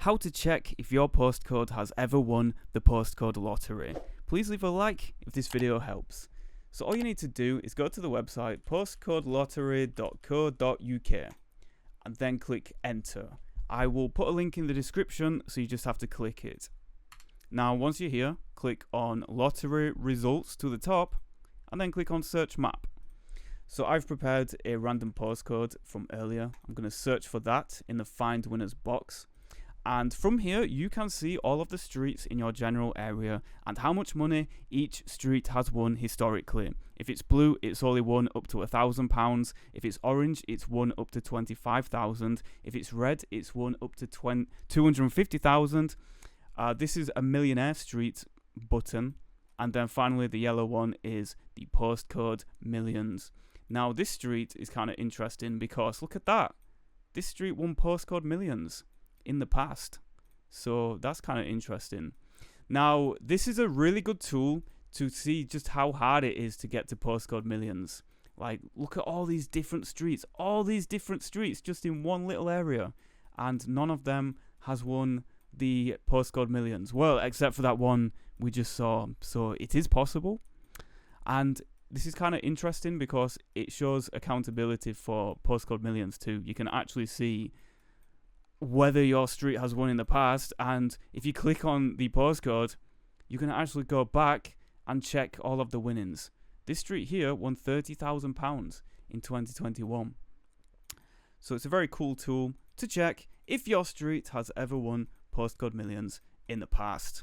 how to check if your postcode has ever won the postcode lottery. Please leave a like if this video helps. So all you need to do is go to the website postcodelottery.co.uk and then click enter. I will put a link in the description, so you just have to click it. Now once you're here, click on lottery results to the top and then click on search map. So I've prepared a random postcode from earlier. I'm going to search for that in the find winners box. And from here, you can see all of the streets in your general area and how much money each street has won historically. If it's blue, it's only won up to £1,000. If it's orange, it's won up to 25,000. If it's red, it's won up to 250,000. This is a millionaire street button. And then finally, the yellow one is the postcode millions. Now, this street is kind of interesting because look at that. This street won postcode millions in the past. So that's kind of interesting. Now, this is a really good tool to see just how hard it is to get to postcode millions. Like, look at all these different streets just in one little area. And none of them has won the postcode millions. Well, except for that one we just saw. So it is possible. And this is kind of interesting because it shows accountability for postcode millions too. You can actually see whether your street has won in the past, and if you click on the postcode, you can actually go back and check all of the winnings. This street here won £30,000 in 2021. So it's a very cool tool to check if your street has ever won postcode millions in the past.